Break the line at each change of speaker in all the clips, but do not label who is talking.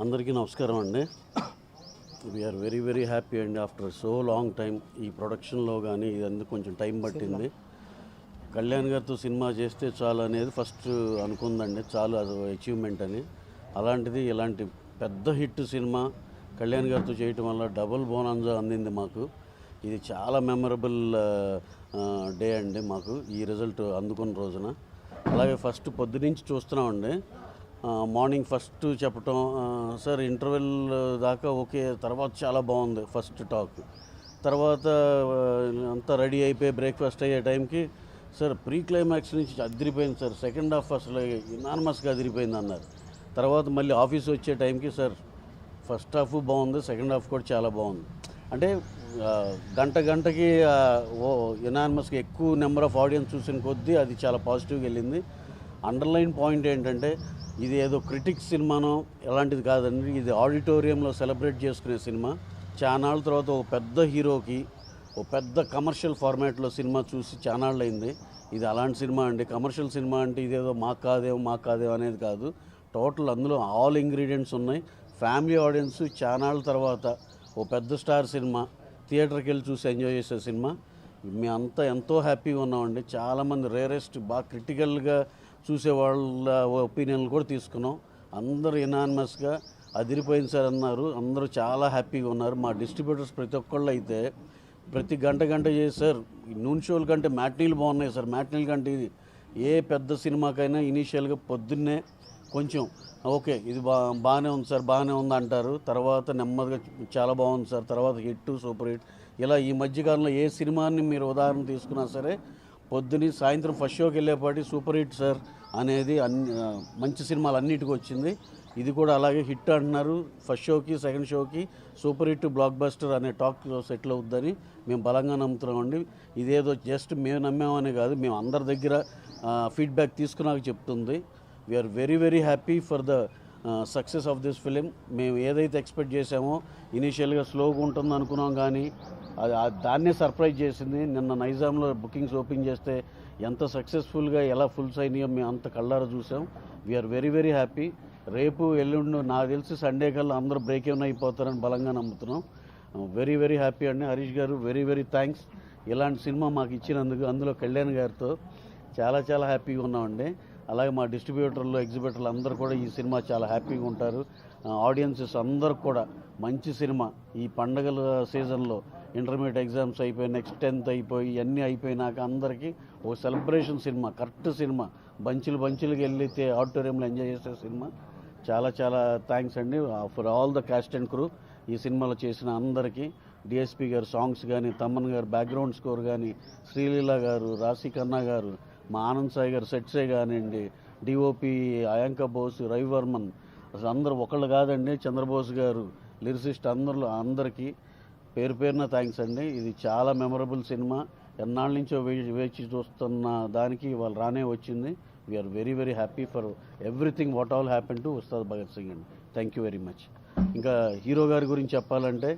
అందరికీ నమస్కారం అండి. వీఆర్ వెరీ వెరీ హ్యాపీ అండి. ఆఫ్టర్ సో లాంగ్ టైం ఈ ప్రొడక్షన్లో కానీ ఇదంతా కొంచెం టైం పట్టింది. కళ్యాణ్ గారితో సినిమా చేస్తే చాలు అనేది ఫస్ట్ అనుకుందండి, చాలు అది అచీవ్మెంట్ అని. అలాంటిది ఇలాంటి పెద్ద హిట్ సినిమా కళ్యాణ్ గారితో చేయటం వల్ల డబుల్ బోనాంజా అందింది మాకు. ఇది చాలా మెమరబుల్ డే అండి మాకు, ఈ రిజల్ట్ అందుకున్న రోజున. అలాగే ఫస్ట్ పొద్దునుంచి చూస్తున్నామండి. మార్నింగ్ ఫస్ట్ చెప్పటం, సార్ ఇంటర్వెల్ దాకా ఓకే, తర్వాత చాలా బాగుంది ఫస్ట్ టాక్. తర్వాత అంతా రెడీ అయిపోయి బ్రేక్ఫాస్ట్ అయ్యే టైంకి సార్ ప్రీ క్లైమాక్స్ నుంచి అదిరిపోయింది సార్, సెకండ్ హాఫ్ అసలు ఇనార్మస్గా అదిరిపోయింది అన్నారు. తర్వాత మళ్ళీ ఆఫీస్ వచ్చే టైంకి సార్ ఫస్ట్ హాఫ్ బాగుంది, సెకండ్ హాఫ్ కూడా చాలా బాగుంది. అంటే గంటకి ఇనార్మస్గా ఎక్కువ నెంబర్ ఆఫ్ ఆడియన్స్ చూసిన కొద్దీ అది చాలా పాజిటివ్గా వెళ్ళింది. అండర్లైన్ పాయింట్ ఏంటంటే ఇది ఏదో క్రిటిక్స్ సినిమానో ఎలాంటిది కాదండి, ఇది ఆడిటోరియంలో సెలబ్రేట్ చేసుకునే సినిమా. చానాళ్ళ తర్వాత ఒక పెద్ద హీరోకి ఒక పెద్ద కమర్షియల్ ఫార్మాట్లో సినిమా చూసి చానాళ్ళు అయింది. ఇది అలాంటి సినిమా అండి. కమర్షియల్ సినిమా అంటే ఇదేదో మాకు కాదేమో అనేది కాదు. టోటల్ అందులో ఆల్ ఇంగ్రీడియంట్స్ ఉన్నాయి. ఫ్యామిలీ ఆడియన్స్ చానాళ్ళ తర్వాత ఓ పెద్ద స్టార్ సినిమా థియేటర్కి వెళ్ళి చూసి ఎంజాయ్ చేసే సినిమా. మేమంతా ఎంతో హ్యాపీగా ఉన్నామండి. చాలామంది రేరెస్ట్ బాగా క్రిటికల్గా చూసే వాళ్ళ ఒపీనియన్లు కూడా తీసుకున్నాం. అందరూ ఇనానిమస్గా అదిరిపోయింది సార్ అన్నారు. అందరూ చాలా హ్యాపీగా ఉన్నారు. మా డిస్ట్రిబ్యూటర్స్ ప్రతి ఒక్కళ్ళు అయితే ప్రతి గంట చేసి సార్ నూన్ షోల కంటే మ్యాట్నీలు బాగున్నాయి సార్, మ్యాట్నీల కంటే ఇది ఏ పెద్ద సినిమాకైనా ఇనీషియల్గా పొద్దున్నే కొంచెం ఓకే ఇది బాగానే ఉంది సార్, బాగానే ఉంది అంటారు. తర్వాత నెమ్మదిగా చాలా బాగుంది సార్, తర్వాత హిట్, సూపర్ హిట్. ఇలా ఈ మధ్యకాలంలో ఏ సినిమాని మీరు ఉదాహరణ తీసుకున్నా సరే పొద్దుని సాయంత్రం ఫస్ట్ షోకి వెళ్ళేపాటి సూపర్ హిట్ సార్ అనేది మంచి సినిమాలు అన్నిటికీ వచ్చింది. ఇది కూడా అలాగే హిట్ అంటున్నారు. ఫస్ట్ షోకి సెకండ్ షోకి సూపర్ హిట్ బ్లాక్ బస్టర్ అనే టాక్ సెటిల్ అవుద్దని మేము బలంగా నమ్ముతున్నామండి. ఇదేదో జస్ట్ మేము నమ్మామనే కాదు, మేము అందరి దగ్గర ఫీడ్బ్యాక్ తీసుకున్నాక చెప్తుంది. We are very very happy for the success of this film. మేము ఏదైతే ఎక్స్పెక్ట్ చేసామో ఇనీషియల్గా స్లోగా ఉంటుంది అనుకున్నాం, కానీ దాన్నే సర్ప్రైజ్ చేసింది. నిన్న నైజాంలో బుకింగ్స్ ఓపెన్ చేస్తే ఎంత సక్సెస్ఫుల్గా ఎలా ఫుల్స్ అయినాయో మేము అంత కళ్ళారా చూసాం. We are very very happy. రేపు ఎల్లుండి నాకు తెలిసి సండే కల్లా అందరూ బ్రేక్ ఏమైనా అయిపోతారని బలంగా నమ్ముతున్నాం. వెరీ వెరీ హ్యాపీ అండి. హరీష్ గారు వెరీ వెరీ థ్యాంక్స్ ఇలాంటి సినిమా మాకు ఇచ్చినందుకు. అందులో కళ్యాణ్ గారితో చాలా హ్యాపీగా ఉన్నామండి. అలాగే మా డిస్ట్రిబ్యూటర్లు, ఎగ్జిబిటర్లు అందరూ కూడా ఈ సినిమా చాలా హ్యాపీగా ఉంటారు. ఆడియన్సెస్ అందరూ కూడా మంచి సినిమా. ఈ పండగల సీజన్లో ఇంటర్మీడియట్ ఎగ్జామ్స్ అయిపోయి నెక్స్ట్ 10th అయిపోయి ఇవన్నీ అయిపోయినాక అందరికీ ఒక సెలబ్రేషన్ సినిమా, కరెక్ట్ సినిమా, బంచులుగా వెళ్ళితే ఆడిటోరియంలో ఎంజాయ్ చేసే సినిమా. చాలా థ్యాంక్స్ అండి for all the cost and crew. ఈ సినిమాలో చేసిన అందరికీ, డిఎస్పి గారు సాంగ్స్ కానీ, తమ్మన్ గారు బ్యాక్గ్రౌండ్ స్కోర్ కానీ, శ్రీలీల గారు, రాశి ఖన్నా గారు, మా ఆనంద్ సాయి గారు సెట్సే కానివ్వండి, డిఓపి అయాంక బోస్, రవివర్మన్, అసలు అందరూ ఒకళ్ళు కాదండి, చంద్రబోస్ గారు లిరిసిస్ట్, అందరికీ పేరున థ్యాంక్స్ అండి. ఇది చాలా మెమరబుల్ సినిమా. ఎన్నాళ్ళ నుంచో వేచి చూస్తున్న దానికి వాళ్ళు రానే వచ్చింది. We're very very happy for everything what all happen to Ustaad Bhagat Singh అండి. Thank you very much. ఇంకా హీరో గారి గురించి చెప్పాలంటే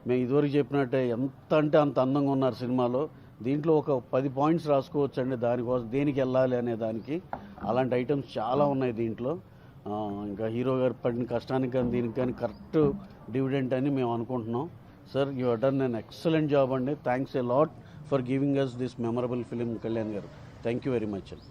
మేము ఇదివరకు చెప్పినట్టే ఎంత అంటే అంత అందంగా ఉన్నారు సినిమాలో. దీంట్లో ఒక 10 పాయింట్స్ రాసుకోవచ్చు అండి దానికోసం, దేనికి వెళ్ళాలి అనే దానికి. అలాంటి ఐటమ్స్ చాలా ఉన్నాయి దీంట్లో. ఇంకా హీరో గారు పడిన కష్టానికి కానీ దీనికి కానీ కరెక్ట్ డివిడెంట్ అని మేము అనుకుంటున్నాం. Sir you have done an excellent job అండి. Thanks a lot for giving us this memorable film Kalyan గారు. థ్యాంక్ యూ వెరీ మచ్ అండి.